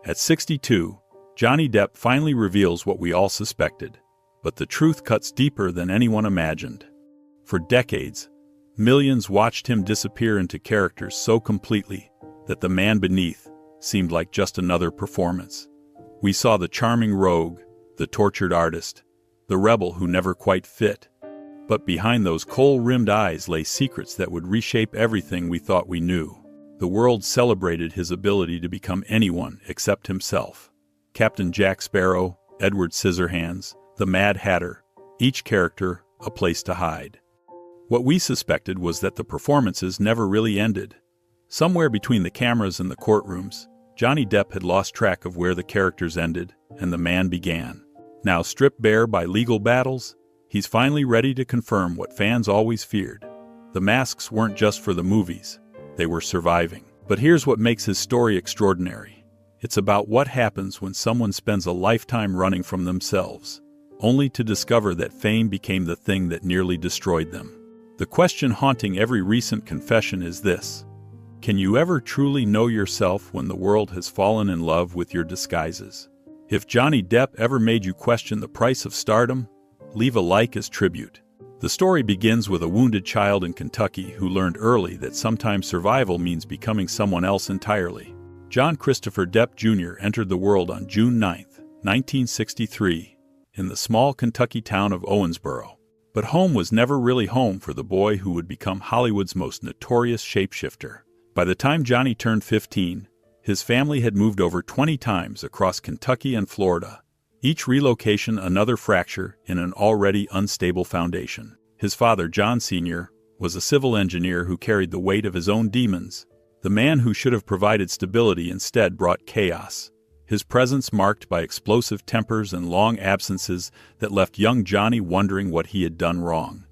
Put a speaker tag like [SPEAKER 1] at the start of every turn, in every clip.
[SPEAKER 1] At 62, Johnny Depp finally reveals what we all suspected, but the truth cuts deeper than anyone imagined. For decades, millions watched him disappear into characters so completely that the man beneath seemed like just another performance. We saw the charming rogue, the tortured artist, the rebel who never quite fit. But behind those kohl-rimmed eyes lay secrets that would reshape everything we thought we knew. The world celebrated his ability to become anyone except himself. Captain Jack Sparrow, Edward Scissorhands, the Mad Hatter, each character a place to hide. What we suspected was that the performances never really ended. Somewhere between the cameras and the courtrooms, Johnny Depp had lost track of where the characters ended and the man began. Now stripped bare by legal battles, he's finally ready to confirm what fans always feared. The masks weren't just for the movies, they were surviving. But here's what makes his story extraordinary. It's about what happens when someone spends a lifetime running from themselves, only to discover that fame became the thing that nearly destroyed them. The question haunting every recent confession is this: can you ever truly know yourself when the world has fallen in love with your disguises? If Johnny Depp ever made you question the price of stardom, leave a like as tribute. The story begins with a wounded child in Kentucky who learned early that sometimes survival means becoming someone else entirely. John Christopher Depp Jr. entered the world on June 9, 1963, in the small Kentucky town of Owensboro. But home was never really home for the boy who would become Hollywood's most notorious shapeshifter. By the time Johnny turned 15, his family had moved over 20 times across Kentucky and Florida, each relocation another fracture in an already unstable foundation. His father, John Sr., was a civil engineer who carried the weight of his own demons. The man who should have provided stability instead brought chaos, his presence marked by explosive tempers and long absences that left young Johnny wondering what he had done wrong.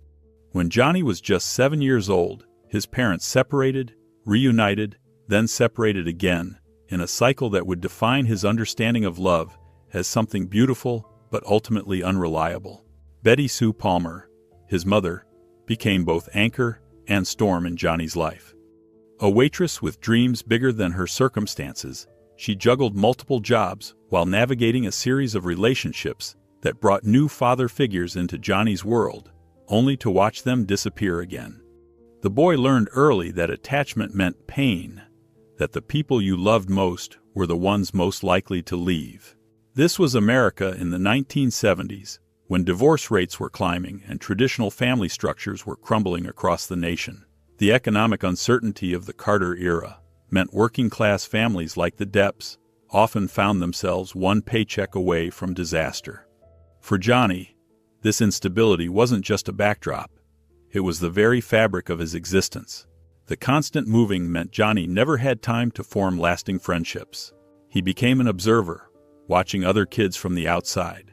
[SPEAKER 1] When Johnny was just 7 years old, his parents separated, reunited, then separated again, in a cycle that would define his understanding of love as something beautiful but ultimately unreliable. Betty Sue Palmer, his mother, became both anchor and storm in Johnny's life. A waitress with dreams bigger than her circumstances, she juggled multiple jobs while navigating a series of relationships that brought new father figures into Johnny's world, only to watch them disappear again. The boy learned early that attachment meant pain, that the people you loved most were the ones most likely to leave. This was America in the 1970s, when divorce rates were climbing and traditional family structures were crumbling across the nation. The economic uncertainty of the Carter era meant working-class families like the Depps often found themselves one paycheck away from disaster. For Johnny, this instability wasn't just a backdrop. It was the very fabric of his existence. The constant moving meant Johnny never had time to form lasting friendships. He became an observer, watching other kids from the outside,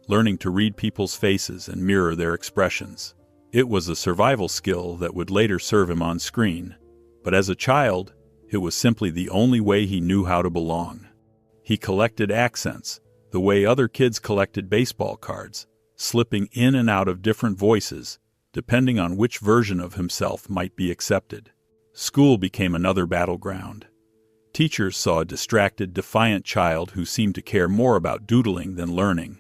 [SPEAKER 1] learning to read people's faces and mirror their expressions. It was a survival skill that would later serve him on screen, but as a child, it was simply the only way he knew how to belong. He collected accents, the way other kids collected baseball cards, slipping in and out of different voices, depending on which version of himself might be accepted. School became another battleground. Teachers saw a distracted, defiant child who seemed to care more about doodling than learning.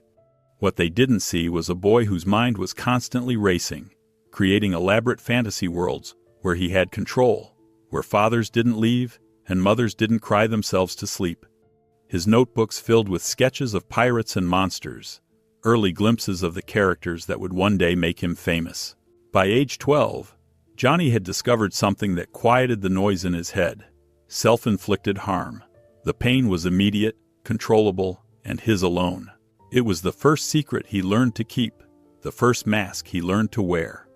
[SPEAKER 1] What they didn't see was a boy whose mind was constantly racing, creating elaborate fantasy worlds where he had control, where fathers didn't leave and mothers didn't cry themselves to sleep. His notebooks filled with sketches of pirates and monsters, early glimpses of the characters that would one day make him famous. By age 12, Johnny had discovered something that quieted the noise in his head: self-inflicted harm. The pain was immediate, controllable, and his alone. It was the first secret he learned to keep, the first mask he learned to wear.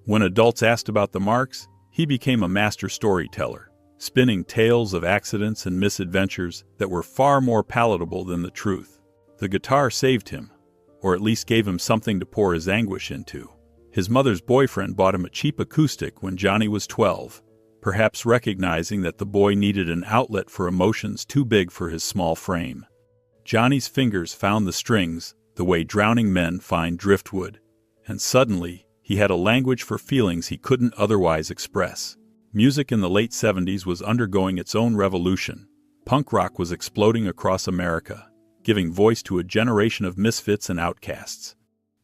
[SPEAKER 1] When adults asked about the marks, he became a master storyteller, spinning tales of accidents and misadventures that were far more palatable than the truth. The guitar saved him, or at least gave him something to pour his anguish into. His mother's boyfriend bought him a cheap acoustic when Johnny was 12, perhaps recognizing that the boy needed an outlet for emotions too big for his small frame. Johnny's fingers found the strings the way drowning men find driftwood, and suddenly he had a language for feelings he couldn't otherwise express. Music in the late 70s was undergoing its own revolution. Punk rock was exploding across America, giving voice to a generation of misfits and outcasts.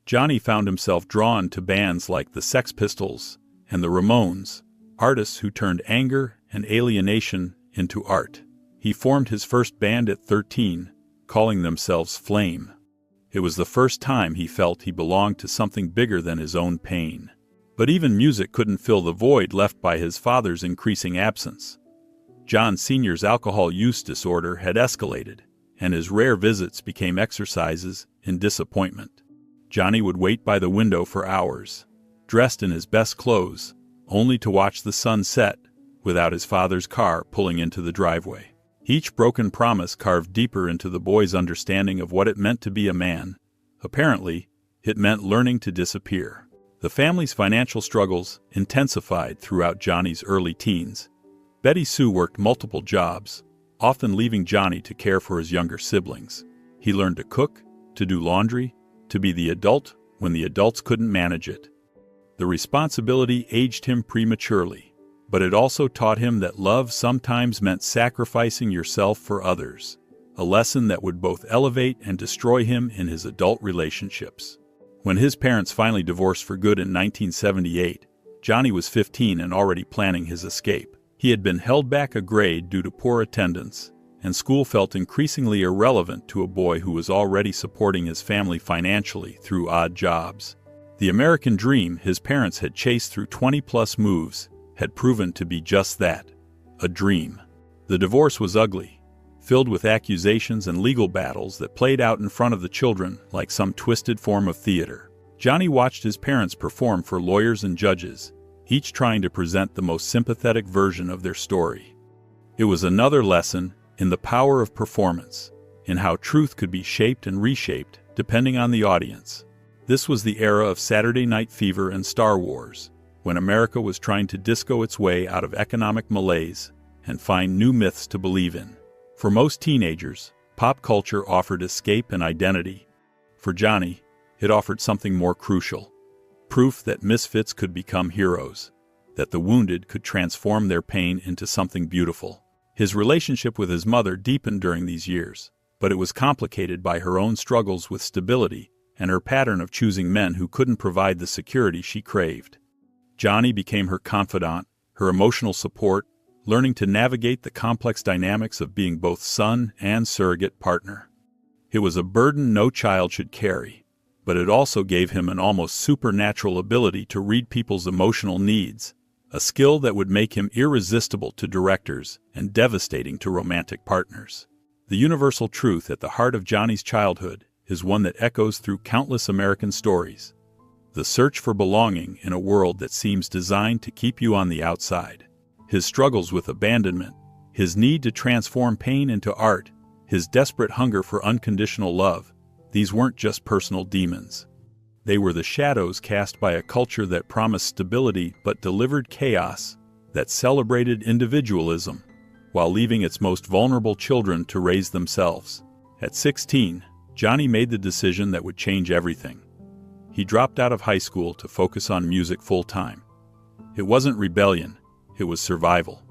[SPEAKER 1] Johnny found himself drawn to bands like the Sex Pistols and the Ramones, artists who turned anger and alienation into art. He formed his first band at 13, calling themselves Flame. It was the first time he felt he belonged to something bigger than his own pain. But even music couldn't fill the void left by his father's increasing absence. John Sr.'s alcohol use disorder had escalated, and his rare visits became exercises in disappointment. Johnny would wait by the window for hours, dressed in his best clothes, only to watch the sun set without his father's car pulling into the driveway. Each broken promise carved deeper into the boy's understanding of what it meant to be a man. Apparently, it meant learning to disappear. The family's financial struggles intensified throughout Johnny's early teens. Betty Sue worked multiple jobs, often leaving Johnny to care for his younger siblings. He learned to cook, to do laundry, to be the adult when the adults couldn't manage it. The responsibility aged him prematurely, but it also taught him that love sometimes meant sacrificing yourself for others, a lesson that would both elevate and destroy him in his adult relationships. When his parents finally divorced for good in 1978, Johnny was 15 and already planning his escape. He had been held back a grade due to poor attendance, and school felt increasingly irrelevant to a boy who was already supporting his family financially through odd jobs. The American dream his parents had chased through 20-plus moves had proven to be just that, a dream. The divorce was ugly, filled with accusations and legal battles that played out in front of the children like some twisted form of theater. Johnny watched his parents perform for lawyers and judges, each trying to present the most sympathetic version of their story. It was another lesson in the power of performance, in how truth could be shaped and reshaped depending on the audience. This was the era of Saturday Night Fever and Star Wars, when America was trying to disco its way out of economic malaise and find new myths to believe in. For most teenagers, pop culture offered escape and identity. For Johnny, it offered something more crucial: proof that misfits could become heroes, that the wounded could transform their pain into something beautiful. His relationship with his mother deepened during these years, but it was complicated by her own struggles with stability and her pattern of choosing men who couldn't provide the security she craved. Johnny became her confidant, her emotional support, learning to navigate the complex dynamics of being both son and surrogate partner. It was a burden no child should carry, but it also gave him an almost supernatural ability to read people's emotional needs, a skill that would make him irresistible to directors and devastating to romantic partners. The universal truth at the heart of Johnny's childhood is one that echoes through countless American stories: the search for belonging in a world that seems designed to keep you on the outside. His struggles with abandonment, his need to transform pain into art, his desperate hunger for unconditional love, these weren't just personal demons. They were the shadows cast by a culture that promised stability but delivered chaos, that celebrated individualism, while leaving its most vulnerable children to raise themselves. At 16, Johnny made the decision that would change everything. He dropped out of high school to focus on music full-time. It wasn't rebellion, it was survival.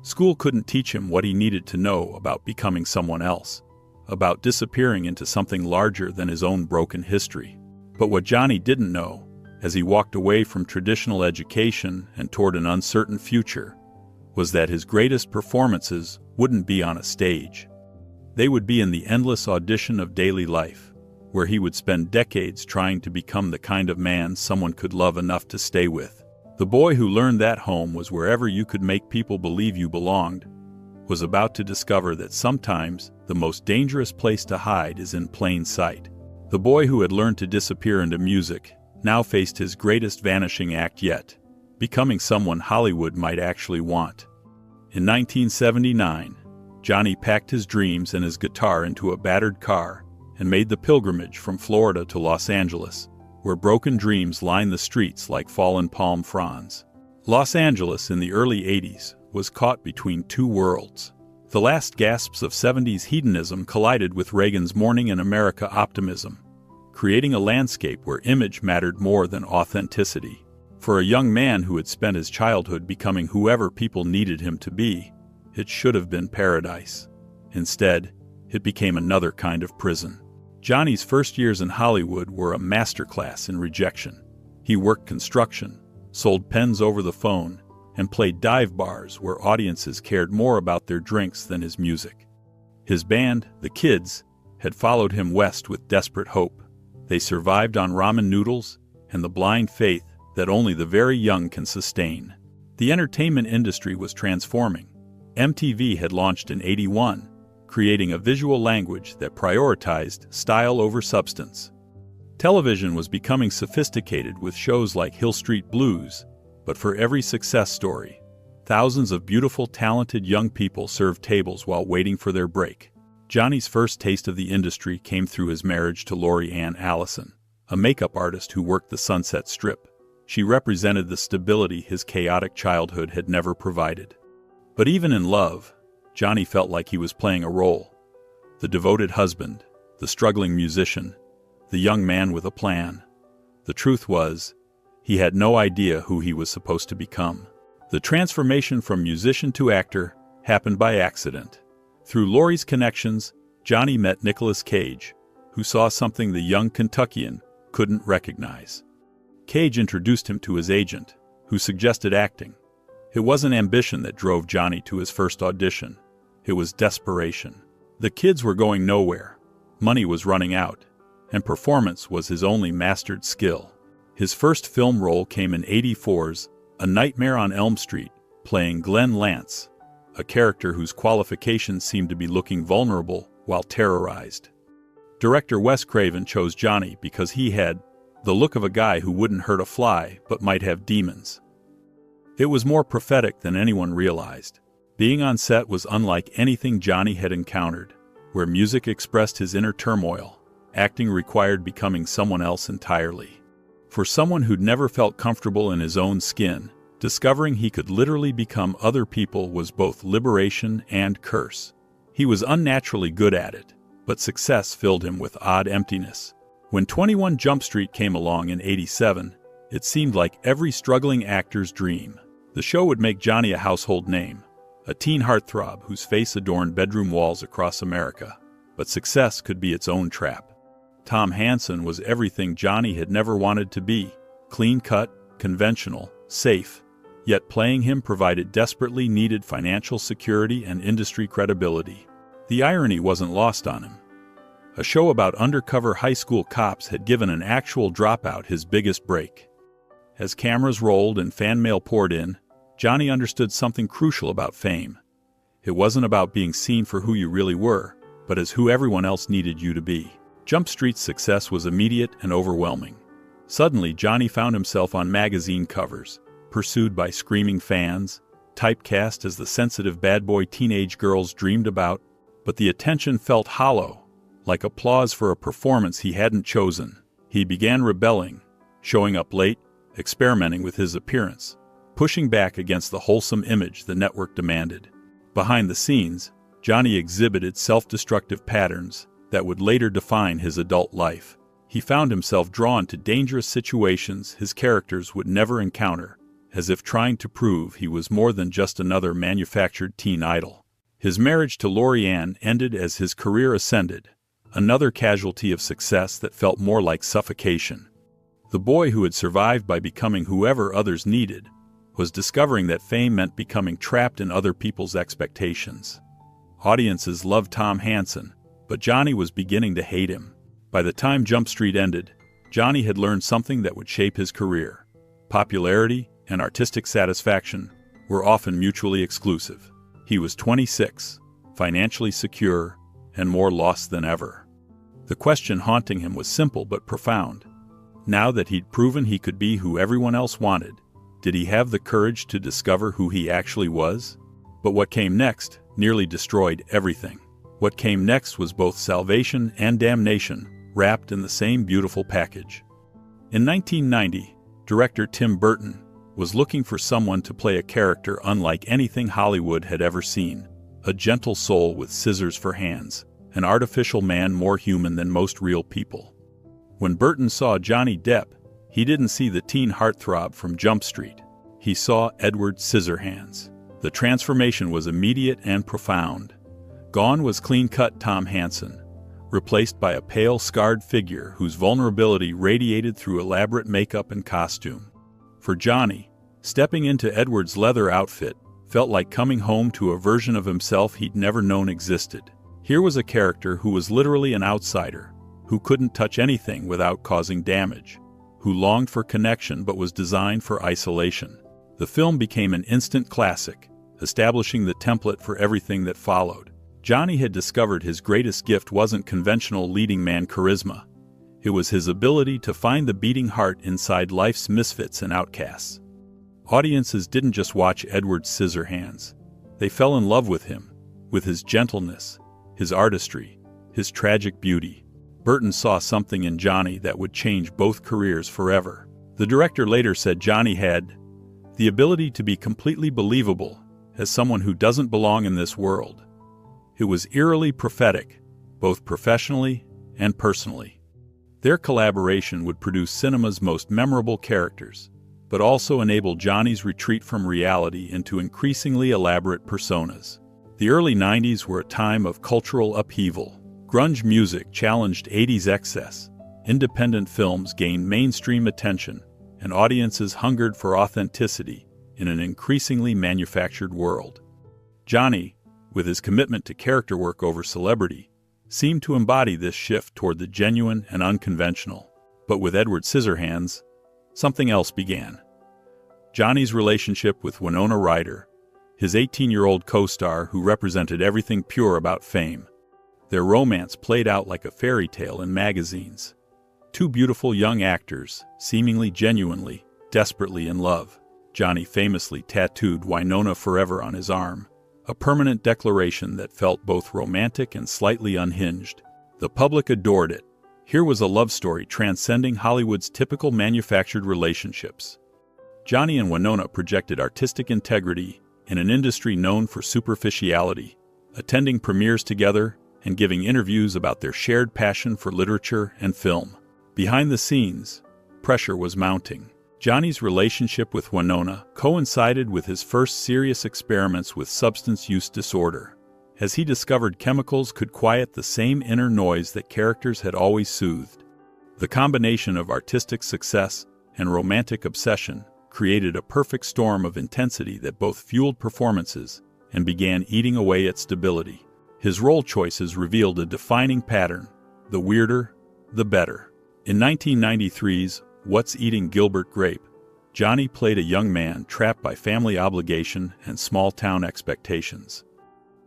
[SPEAKER 1] School couldn't teach him what he needed to know about becoming someone else, about disappearing into something larger than his own broken history. But what Johnny didn't know, as he walked away from traditional education and toward an uncertain future, was that his greatest performances wouldn't be on a stage. They would be in the endless audition of daily life, where he would spend decades trying to become the kind of man someone could love enough to stay with. The boy who learned that home was wherever you could make people believe you belonged, was about to discover that sometimes the most dangerous place to hide is in plain sight. The boy who had learned to disappear into music now faced his greatest vanishing act yet, becoming someone Hollywood might actually want. In 1979, Johnny packed his dreams and his guitar into a battered car and made the pilgrimage from Florida to Los Angeles, where broken dreams lined the streets like fallen palm fronds. Los Angeles in the early 80s was caught between two worlds. The last gasps of 70s hedonism collided with Reagan's Morning in America optimism, creating a landscape where image mattered more than authenticity. For a young man who had spent his childhood becoming whoever people needed him to be, it should have been paradise. Instead, it became another kind of prison. Johnny's first years in Hollywood were a masterclass in rejection. He worked construction, sold pens over the phone, and played dive bars where audiences cared more about their drinks than his music. His band, the Kids, had followed him west with desperate hope. They survived on ramen noodles and the blind faith that only the very young can sustain. The entertainment industry was transforming. MTV had launched in '81, creating a visual language that prioritized style over substance. Television was becoming sophisticated with shows like Hill Street Blues, but for every success story, thousands of beautiful, talented young people served tables while waiting for their break. Johnny's first taste of the industry came through his marriage to Lori Ann Allison, a makeup artist who worked the Sunset Strip. She represented the stability his chaotic childhood had never provided. But even in love, Johnny felt like he was playing a role. The devoted husband, the struggling musician, the young man with a plan. The truth was, he had no idea who he was supposed to become. The transformation from musician to actor happened by accident. Through Lori's connections, Johnny met Nicolas Cage, who saw something the young Kentuckian couldn't recognize. Cage introduced him to his agent, who suggested acting. It wasn't ambition that drove Johnny to his first audition. It was desperation. The Kids were going nowhere. Money was running out, and performance was his only mastered skill. His first film role came in '84's A Nightmare on Elm Street, playing Glenn Lance, a character whose qualifications seemed to be looking vulnerable while terrorized. Director Wes Craven chose Johnny because he had the look of a guy who wouldn't hurt a fly but might have demons. It was more prophetic than anyone realized. Being on set was unlike anything Johnny had encountered. Where music expressed his inner turmoil, acting required becoming someone else entirely. For someone who'd never felt comfortable in his own skin, discovering he could literally become other people was both liberation and curse. He was unnaturally good at it, but success filled him with odd emptiness. When 21 Jump Street came along in '87, it seemed like every struggling actor's dream. The show would make Johnny a household name, a teen heartthrob whose face adorned bedroom walls across America. But success could be its own trap. Tom Hansen was everything Johnny had never wanted to be: clean-cut, conventional, safe. Yet playing him provided desperately needed financial security and industry credibility. The irony wasn't lost on him. A show about undercover high school cops had given an actual dropout his biggest break. As cameras rolled and fan mail poured in, Johnny understood something crucial about fame. It wasn't about being seen for who you really were, but as who everyone else needed you to be. Jump Street's success was immediate and overwhelming. Suddenly, Johnny found himself on magazine covers, pursued by screaming fans, typecast as the sensitive bad boy teenage girls dreamed about, but the attention felt hollow, like applause for a performance he hadn't chosen. He began rebelling, showing up late, experimenting with his appearance, pushing back against the wholesome image the network demanded. Behind the scenes, Johnny exhibited self-destructive patterns that would later define his adult life. He found himself drawn to dangerous situations his characters would never encounter, as if trying to prove he was more than just another manufactured teen idol. His marriage to Lori Ann ended as his career ascended, another casualty of success that felt more like suffocation. The boy who had survived by becoming whoever others needed was discovering that fame meant becoming trapped in other people's expectations. Audiences loved Tom Hansen, but Johnny was beginning to hate him. By the time Jump Street ended, Johnny had learned something that would shape his career. Popularity and artistic satisfaction were often mutually exclusive. He was 26, financially secure, and more lost than ever. The question haunting him was simple but profound. Now that he'd proven he could be who everyone else wanted, did he have the courage to discover who he actually was? But what came next nearly destroyed everything. What came next was both salvation and damnation, wrapped in the same beautiful package. In 1990, director Tim Burton was looking for someone to play a character unlike anything Hollywood had ever seen. A gentle soul with scissors for hands, an artificial man more human than most real people. When Burton saw Johnny Depp, he didn't see the teen heartthrob from Jump Street. He saw Edward Scissorhands. The transformation was immediate and profound. Gone was clean-cut Tom Hansen, replaced by a pale, scarred figure whose vulnerability radiated through elaborate makeup and costume. For Johnny, stepping into Edward's leather outfit felt like coming home to a version of himself he'd never known existed. Here was a character who was literally an outsider, who couldn't touch anything without causing damage, who longed for connection but was designed for isolation. The film became an instant classic, establishing the template for everything that followed. Johnny had discovered his greatest gift wasn't conventional leading man charisma. It was his ability to find the beating heart inside life's misfits and outcasts. Audiences didn't just watch Edward Scissorhands. They fell in love with him, with his gentleness, his artistry, his tragic beauty. Burton saw something in Johnny that would change both careers forever. The director later said Johnny had the ability to be completely believable as someone who doesn't belong in this world. It was eerily prophetic, both professionally and personally. Their collaboration would produce cinema's most memorable characters, but also enable Johnny's retreat from reality into increasingly elaborate personas. The early 90s were a time of cultural upheaval. Grunge music challenged 80s excess, independent films gained mainstream attention, and audiences hungered for authenticity in an increasingly manufactured world. Johnny, with his commitment to character work over celebrity, seemed to embody this shift toward the genuine and unconventional. But with Edward Scissorhands, something else began. Johnny's relationship with Winona Ryder, his 18-year-old co-star who represented everything pure about fame. Their romance played out like a fairy tale in magazines. Two beautiful young actors, seemingly genuinely, desperately in love. Johnny famously tattooed Winona forever on his arm, a permanent declaration that felt both romantic and slightly unhinged. The public adored it. Here was a love story transcending Hollywood's typical manufactured relationships. Johnny and Winona projected artistic integrity in an industry known for superficiality, attending premieres together and giving interviews about their shared passion for literature and film. Behind the scenes, pressure was mounting. Johnny's relationship with Winona coincided with his first serious experiments with substance use disorder, as he discovered chemicals could quiet the same inner noise that characters had always soothed. The combination of artistic success and romantic obsession created a perfect storm of intensity that both fueled performances and began eating away at stability. His role choices revealed a defining pattern: the weirder, the better. In 1993's What's Eating Gilbert Grape, Johnny played a young man trapped by family obligation and small-town expectations.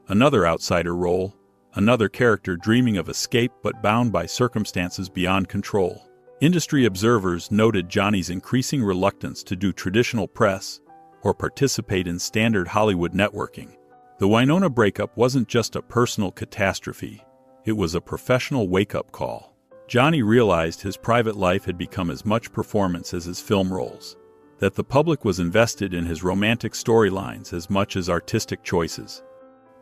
[SPEAKER 1] Another outsider role, another character dreaming of escape but bound by circumstances beyond control. Industry observers noted Johnny's increasing reluctance to do traditional press or participate in standard Hollywood networking. The Winona breakup wasn't just a personal catastrophe, it was a professional wake-up call. Johnny realized his private life had become as much performance as his film roles, that the public was invested in his romantic storylines as much as artistic choices.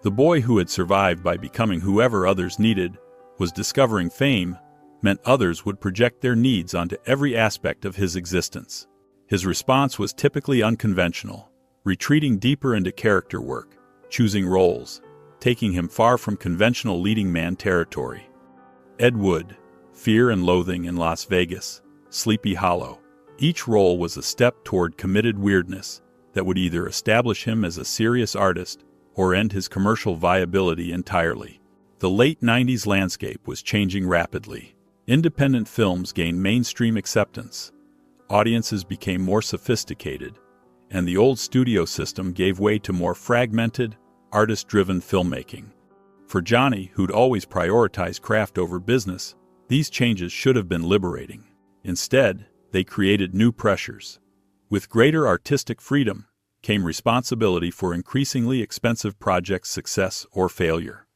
[SPEAKER 1] The boy who had survived by becoming whoever others needed was discovering fame meant others would project their needs onto every aspect of his existence. His response was typically unconventional, retreating deeper into character work, choosing roles, taking him far from conventional leading man territory. Ed Wood, Fear and Loathing in Las Vegas, Sleepy Hollow. Each role was a step toward committed weirdness that would either establish him as a serious artist or end his commercial viability entirely. The late 90s landscape was changing rapidly. Independent films gained mainstream acceptance. Audiences became more sophisticated, and the old studio system gave way to more fragmented, artist-driven filmmaking. For Johnny, who'd always prioritized craft over business, these changes should have been liberating. Instead, they created new pressures. With greater artistic freedom came responsibility for increasingly expensive projects' success or failure.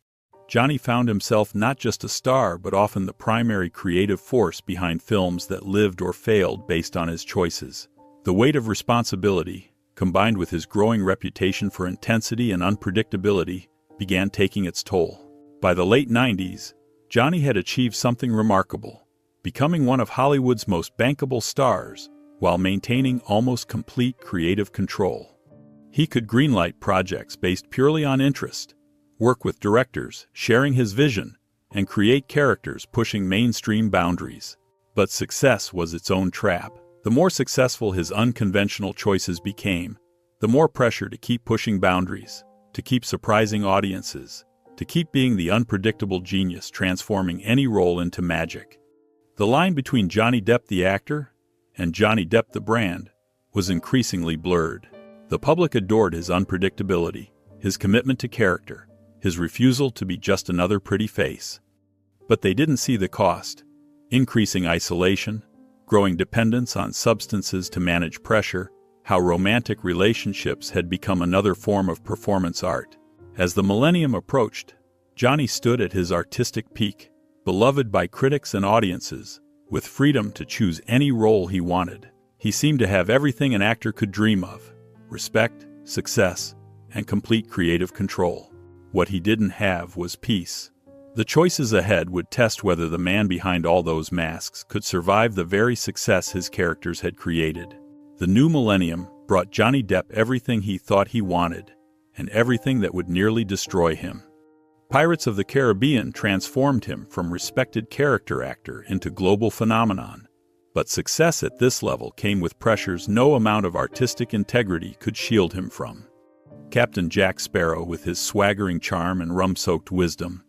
[SPEAKER 1] Johnny found himself not just a star but often the primary creative force behind films that lived or failed based on his choices. The weight of responsibility, combined with his growing reputation for intensity and unpredictability, began taking its toll. By the late 90s, Johnny had achieved something remarkable, becoming one of Hollywood's most bankable stars while maintaining almost complete creative control. He could greenlight projects based purely on interest, work with directors, sharing his vision, and create characters pushing mainstream boundaries. But success was its own trap. The more successful his unconventional choices became, the more pressure to keep pushing boundaries, to keep surprising audiences, to keep being the unpredictable genius transforming any role into magic. The line between Johnny Depp the actor and Johnny Depp the brand was increasingly blurred. The public adored his unpredictability, his commitment to character, his refusal to be just another pretty face. But they didn't see the cost: increasing isolation, growing dependence on substances to manage pressure, how romantic relationships had become another form of performance art. As the millennium approached, Johnny stood at his artistic peak, beloved by critics and audiences, with freedom to choose any role he wanted. He seemed to have everything an actor could dream of: respect, success, and complete creative control. What he didn't have was peace. The choices ahead would test whether the man behind all those masks could survive the very success his characters had created. The new millennium brought Johnny Depp everything he thought he wanted, and everything that would nearly destroy him. Pirates of the Caribbean transformed him from respected character actor into global phenomenon. But success at this level came with pressures no amount of artistic integrity could shield him from. Captain Jack Sparrow, with his swaggering charm and rum-soaked wisdom,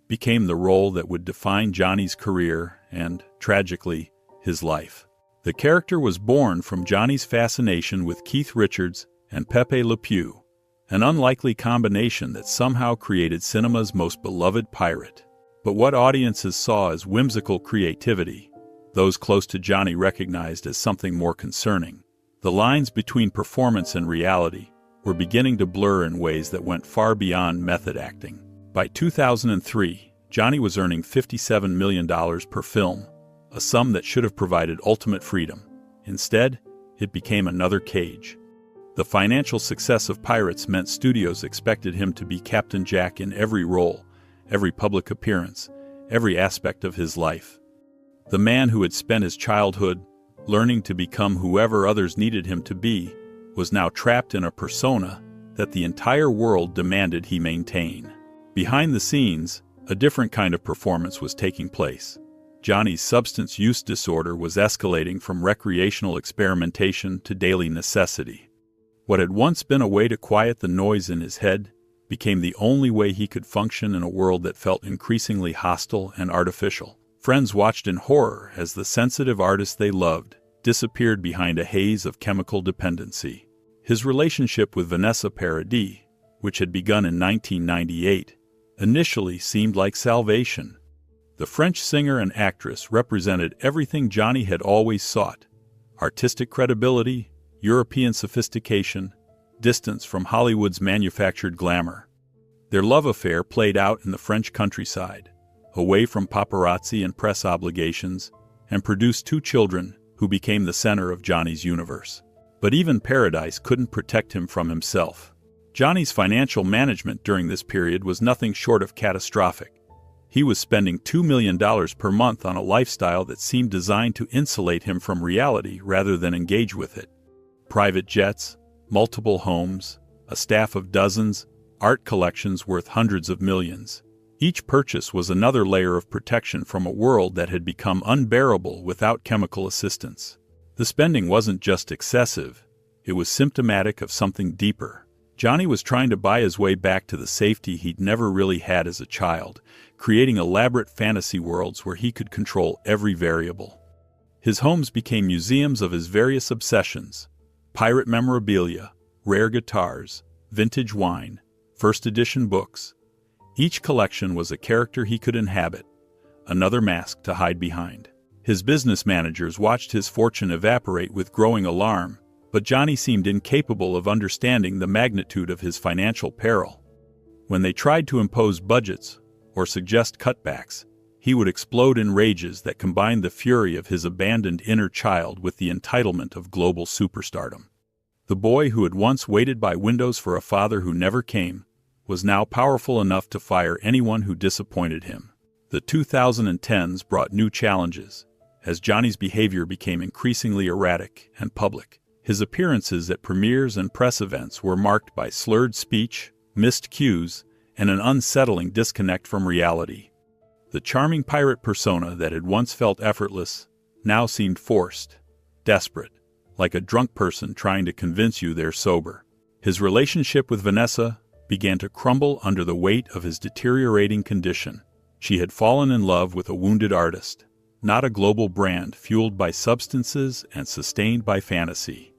[SPEAKER 1] became the role that would define Johnny's career and, tragically, his life. The character was born from Johnny's fascination with Keith Richards and Pepe Le Pew, an unlikely combination that somehow created cinema's most beloved pirate. But what audiences saw as whimsical creativity, those close to Johnny recognized as something more concerning. The lines between performance and reality were beginning to blur in ways that went far beyond method acting. By 2003, Johnny was earning $57 million per film, a sum that should have provided ultimate freedom. Instead, it became another cage. The financial success of Pirates meant studios expected him to be Captain Jack in every role, every public appearance, every aspect of his life. The man who had spent his childhood learning to become whoever others needed him to be was now trapped in a persona that the entire world demanded he maintain. Behind the scenes, a different kind of performance was taking place. Johnny's substance use disorder was escalating from recreational experimentation to daily necessity. What had once been a way to quiet the noise in his head became the only way he could function in a world that felt increasingly hostile and artificial. Friends watched in horror as the sensitive artist they loved disappeared behind a haze of chemical dependency. His relationship with Vanessa Paradis, which had begun in 1998, initially seemed like salvation. The French singer and actress represented everything Johnny had always sought: artistic credibility, European sophistication, distance from Hollywood's manufactured glamour. Their love affair played out in the French countryside, away from paparazzi and press obligations, and produced 2 children who became the center of Johnny's universe. But even Paradise couldn't protect him from himself. Johnny's financial management during this period was nothing short of catastrophic. He was spending $2 million per month on a lifestyle that seemed designed to insulate him from reality rather than engage with it. Private jets, multiple homes, a staff of dozens, art collections worth hundreds of millions. Each purchase was another layer of protection from a world that had become unbearable without chemical assistance. The spending wasn't just excessive, it was symptomatic of something deeper. Johnny was trying to buy his way back to the safety he'd never really had as a child, creating elaborate fantasy worlds where he could control every variable. His homes became museums of his various obsessions: pirate memorabilia, rare guitars, vintage wine, first edition books. Each collection was a character he could inhabit, another mask to hide behind. His business managers watched his fortune evaporate with growing alarm, but Johnny seemed incapable of understanding the magnitude of his financial peril. When they tried to impose budgets or suggest cutbacks, he would explode in rages that combined the fury of his abandoned inner child with the entitlement of global superstardom. The boy who had once waited by windows for a father who never came was now powerful enough to fire anyone who disappointed him. The 2010s brought new challenges, as Johnny's behavior became increasingly erratic and public. His appearances at premieres and press events were marked by slurred speech, missed cues, and an unsettling disconnect from reality. The charming pirate persona that had once felt effortless now seemed forced, desperate, like a drunk person trying to convince you they're sober. His relationship with Vanessa began to crumble under the weight of his deteriorating condition. She had fallen in love with a wounded artist, not a global brand fueled by substances and sustained by fantasy.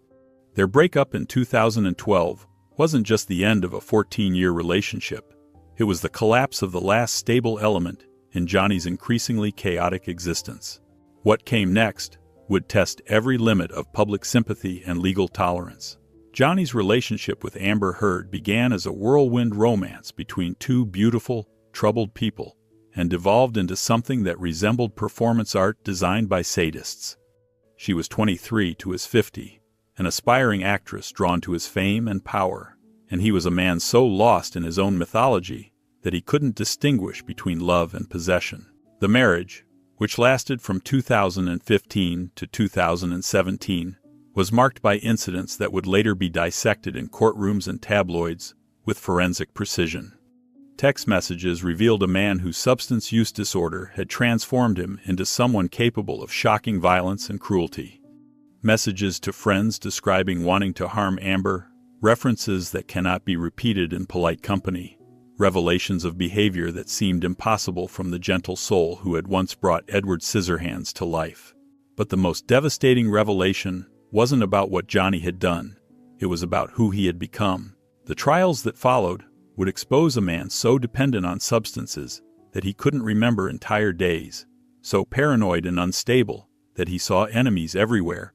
[SPEAKER 1] Their breakup in 2012 wasn't just the end of a 14-year relationship. It was the collapse of the last stable element in Johnny's increasingly chaotic existence. What came next would test every limit of public sympathy and legal tolerance. Johnny's relationship with Amber Heard began as a whirlwind romance between two beautiful, troubled people, and devolved into something that resembled performance art designed by sadists. She was 23 to his 50, an aspiring actress drawn to his fame and power, and he was a man so lost in his own mythology that he couldn't distinguish between love and possession. The marriage, which lasted from 2015 to 2017, was marked by incidents that would later be dissected in courtrooms and tabloids with forensic precision. Text messages revealed a man whose substance use disorder had transformed him into someone capable of shocking violence and cruelty. Messages to friends describing wanting to harm Amber, references that cannot be repeated in polite company, revelations of behavior that seemed impossible from the gentle soul who had once brought Edward Scissorhands to life. But the most devastating revelation wasn't about what Johnny had done. It was about who he had become. The trials that followed would expose a man so dependent on substances that he couldn't remember entire days, so paranoid and unstable that he saw enemies everywhere,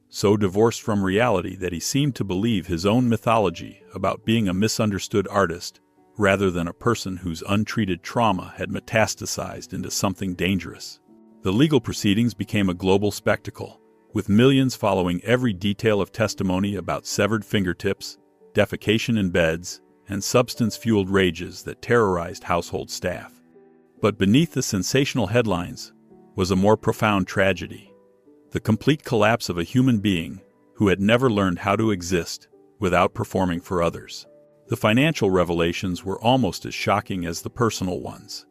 [SPEAKER 1] so divorced from reality that he seemed to believe his own mythology about being a misunderstood artist rather than a person whose untreated trauma had metastasized into something dangerous. The legal proceedings became a global spectacle, with millions following every detail of testimony about severed fingertips, defecation in beds, and substance-fueled rages that terrorized household staff. But beneath the sensational headlines was a more profound tragedy: the complete collapse of a human being who had never learned how to exist without performing for others. The financial revelations were almost as shocking as the personal ones.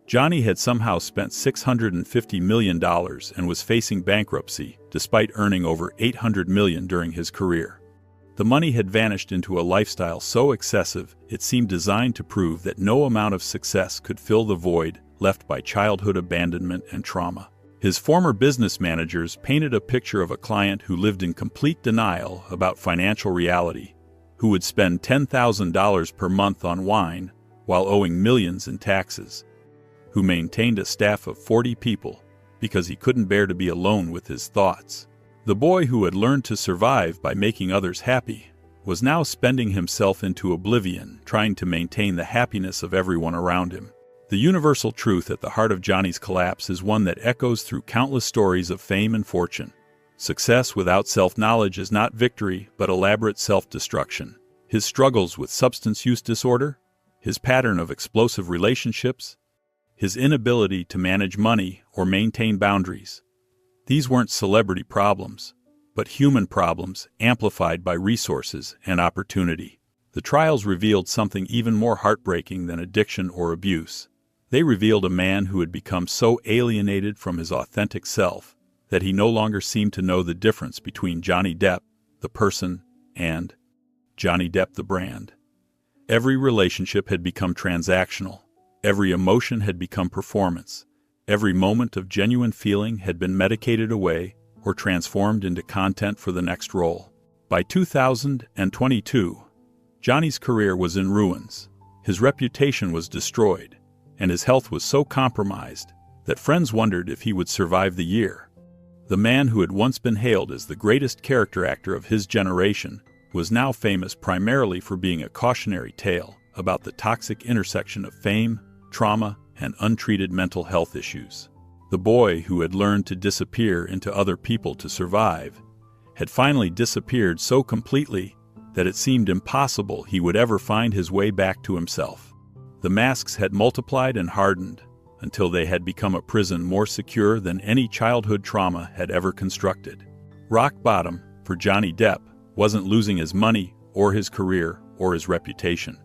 [SPEAKER 1] Johnny had somehow spent $650 million and was facing bankruptcy despite earning over $800 million during his career. The money had vanished into a lifestyle so excessive it seemed designed to prove that no amount of success could fill the void left by childhood abandonment and trauma. His former business managers painted a picture of a client who lived in complete denial about financial reality, who would spend $10,000 per month on wine while owing millions in taxes, who maintained a staff of 40 people because he couldn't bear to be alone with his thoughts. The boy who had learned to survive by making others happy was now spending himself into oblivion trying to maintain the happiness of everyone around him. The universal truth at the heart of Johnny's collapse is one that echoes through countless stories of fame and fortune. Success without self-knowledge is not victory, but elaborate self-destruction. His struggles with substance use disorder, his pattern of explosive relationships, his inability to manage money or maintain boundaries. These weren't celebrity problems, but human problems amplified by resources and opportunity. The trials revealed something even more heartbreaking than addiction or abuse. They revealed a man who had become so alienated from his authentic self that he no longer seemed to know the difference between Johnny Depp, the person, and Johnny Depp, the brand. Every relationship had become transactional. Every emotion had become performance. Every moment of genuine feeling had been medicated away or transformed into content for the next role. By 2022, Johnny's career was in ruins. His reputation was destroyed, and his health was so compromised that friends wondered if he would survive the year. The man who had once been hailed as the greatest character actor of his generation was now famous primarily for being a cautionary tale about the toxic intersection of fame, trauma, and untreated mental health issues. The boy who had learned to disappear into other people to survive had finally disappeared so completely that it seemed impossible he would ever find his way back to himself. The masks had multiplied and hardened until they had become a prison more secure than any childhood trauma had ever constructed. Rock bottom for Johnny Depp wasn't losing his money or his career or his reputation.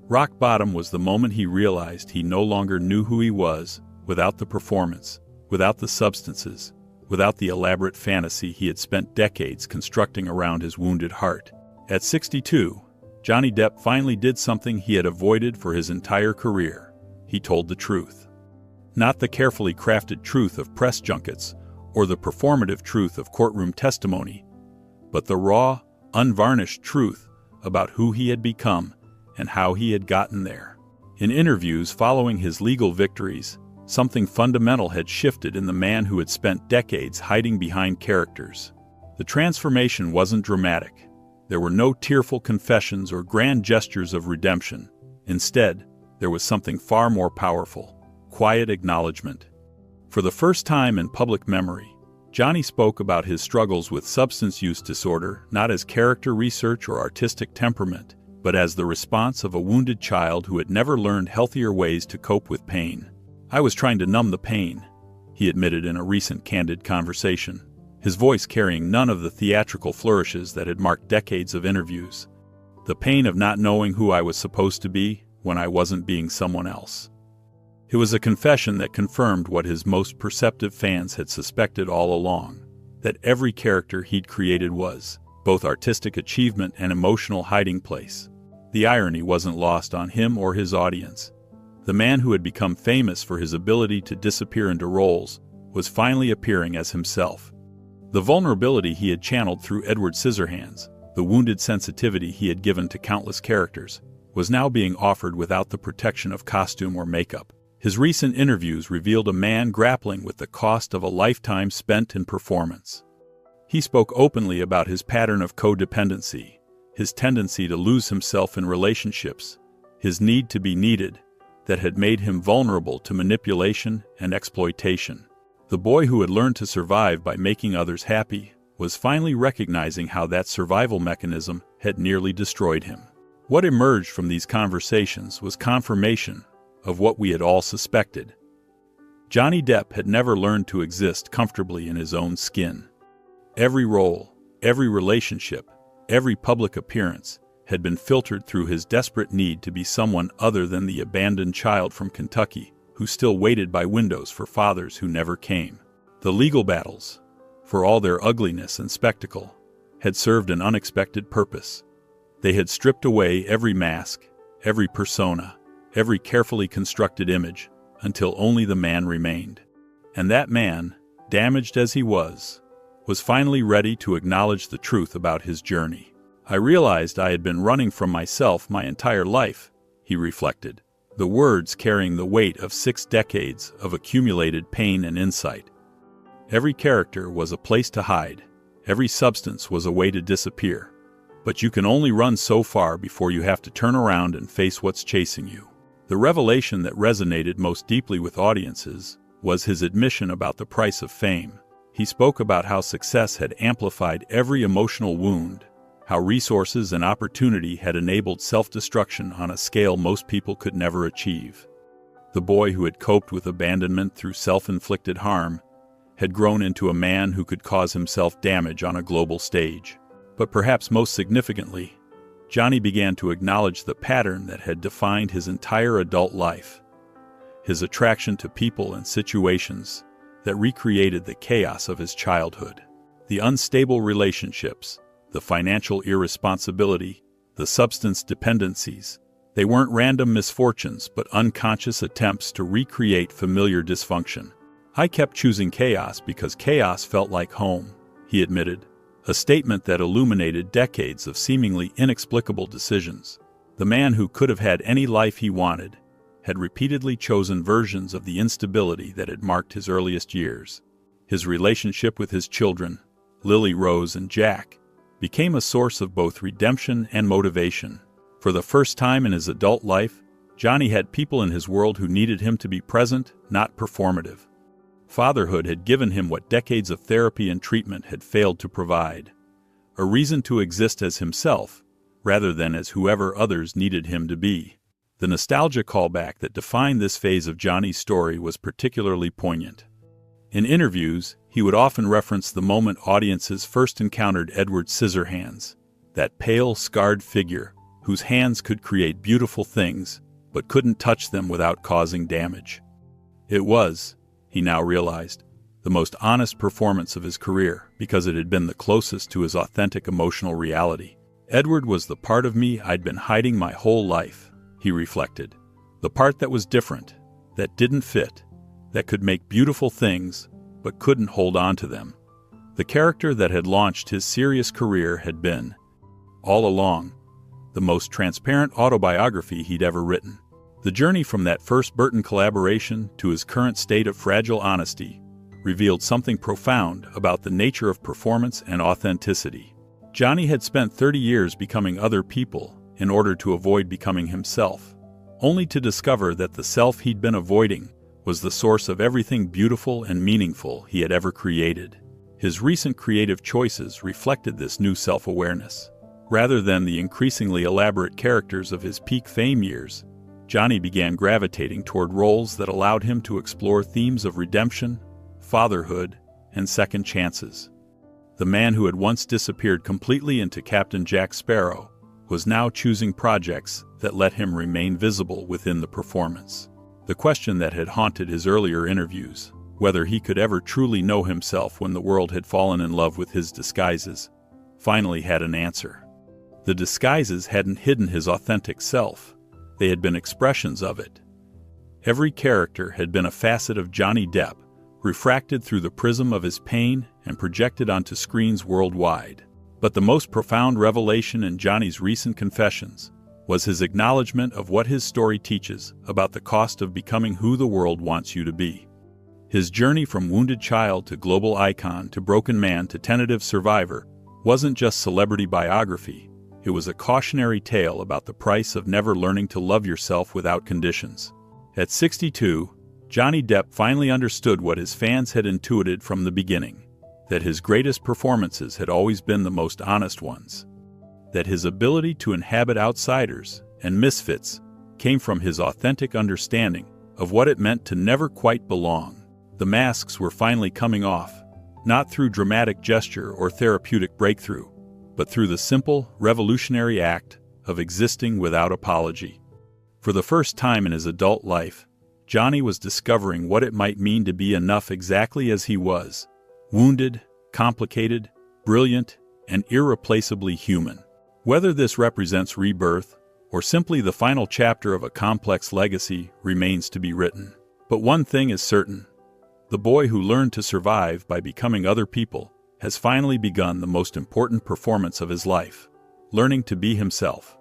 [SPEAKER 1] Rock bottom was the moment he realized he no longer knew who he was, without the performance, without the substances, without the elaborate fantasy he had spent decades constructing around his wounded heart. At 62, Johnny Depp finally did something he had avoided for his entire career. He told the truth. Not the carefully crafted truth of press junkets or the performative truth of courtroom testimony, but the raw, unvarnished truth about who he had become and how he had gotten there. In interviews following his legal victories, something fundamental had shifted in the man who had spent decades hiding behind characters. The transformation wasn't dramatic. There were no tearful confessions or grand gestures of redemption. Instead, there was something far more powerful: quiet acknowledgement. For the first time in public memory, Johnny spoke about his struggles with substance use disorder not as character research or artistic temperament, but as the response of a wounded child who had never learned healthier ways to cope with pain. "I was trying to numb the pain," he admitted in a recent candid conversation, his voice carrying none of the theatrical flourishes that had marked decades of interviews. "The pain of not knowing who I was supposed to be when I wasn't being someone else." It was a confession that confirmed what his most perceptive fans had suspected all along, that every character he'd created was both artistic achievement and emotional hiding place. The irony wasn't lost on him or his audience. The man who had become famous for his ability to disappear into roles was finally appearing as himself. The vulnerability he had channeled through Edward Scissorhands, the wounded sensitivity he had given to countless characters, was now being offered without the protection of costume or makeup. His recent interviews revealed a man grappling with the cost of a lifetime spent in performance. He spoke openly about his pattern of codependency, his tendency to lose himself in relationships, his need to be needed, that had made him vulnerable to manipulation and exploitation. The boy who had learned to survive by making others happy was finally recognizing how that survival mechanism had nearly destroyed him. What emerged from these conversations was confirmation of what we had all suspected. Johnny Depp had never learned to exist comfortably in his own skin. Every role, every relationship, every public appearance had been filtered through his desperate need to be someone other than the abandoned child from Kentucky who still waited by windows for fathers who never came. The legal battles, for all their ugliness and spectacle, had served an unexpected purpose. They had stripped away every mask, every persona, every carefully constructed image, until only the man remained. And that man, damaged as he was finally ready to acknowledge the truth about his journey. "I realized I had been running from myself my entire life," he reflected, the words carrying the weight of 6 decades of accumulated pain and insight. Every character was a place to hide, every substance was a way to disappear. But you can only run so far before you have to turn around and face what's chasing you. The revelation that resonated most deeply with audiences was his admission about the price of fame. He spoke about how success had amplified every emotional wound, how resources and opportunity had enabled self-destruction on a scale most people could never achieve. The boy who had coped with abandonment through self-inflicted harm had grown into a man who could cause himself damage on a global stage. But perhaps most significantly, Johnny began to acknowledge the pattern that had defined his entire adult life, his attraction to people and situations that recreated the chaos of his childhood. The unstable relationships, the financial irresponsibility, the substance dependencies. They weren't random misfortunes but unconscious attempts to recreate familiar dysfunction. "I kept choosing chaos because chaos felt like home," he admitted, a statement that illuminated decades of seemingly inexplicable decisions. The man who could have had any life he wanted had repeatedly chosen versions of the instability that had marked his earliest years. His relationship with his children, Lily Rose and Jack, became a source of both redemption and motivation. For the first time in his adult life, Johnny had people in his world who needed him to be present, not performative. Fatherhood had given him what decades of therapy and treatment had failed to provide: a reason to exist as himself, rather than as whoever others needed him to be. The nostalgia callback that defined this phase of Johnny's story was particularly poignant. In interviews, he would often reference the moment audiences first encountered Edward Scissorhands, that pale, scarred figure whose hands could create beautiful things, but couldn't touch them without causing damage. It was, he now realized, the most honest performance of his career because it had been the closest to his authentic emotional reality. Edward was the part of me I'd been hiding my whole life, he reflected. The part that was different, that didn't fit, that could make beautiful things, but couldn't hold on to them. The character that had launched his serious career had been, all along, the most transparent autobiography he'd ever written. The journey from that first Burton collaboration to his current state of fragile honesty revealed something profound about the nature of performance and authenticity. Johnny had spent 30 years becoming other people in order to avoid becoming himself, only to discover that the self he'd been avoiding was the source of everything beautiful and meaningful he had ever created. His recent creative choices reflected this new self-awareness. Rather than the increasingly elaborate characters of his peak fame years, Johnny began gravitating toward roles that allowed him to explore themes of redemption, fatherhood, and second chances. The man who had once disappeared completely into Captain Jack Sparrow was now choosing projects that let him remain visible within the performance. The question that had haunted his earlier interviews, whether he could ever truly know himself when the world had fallen in love with his disguises, finally had an answer. The disguises hadn't hidden his authentic self. They had been expressions of it. Every character had been a facet of Johnny Depp, refracted through the prism of his pain and projected onto screens worldwide. But the most profound revelation in Johnny's recent confessions was his acknowledgement of what his story teaches about the cost of becoming who the world wants you to be. His journey from wounded child to global icon to broken man to tentative survivor wasn't just celebrity biography. It was a cautionary tale about the price of never learning to love yourself without conditions. At 62, Johnny Depp finally understood what his fans had intuited from the beginning, that his greatest performances had always been the most honest ones, that his ability to inhabit outsiders and misfits came from his authentic understanding of what it meant to never quite belong. The masks were finally coming off, not through dramatic gesture or therapeutic breakthrough, but through the simple, revolutionary act of existing without apology. For the first time in his adult life, Johnny was discovering what it might mean to be enough exactly as he was, wounded, complicated, brilliant, and irreplaceably human. Whether this represents rebirth or simply the final chapter of a complex legacy remains to be written. But one thing is certain: the boy who learned to survive by becoming other people has finally begun the most important performance of his life, learning to be himself.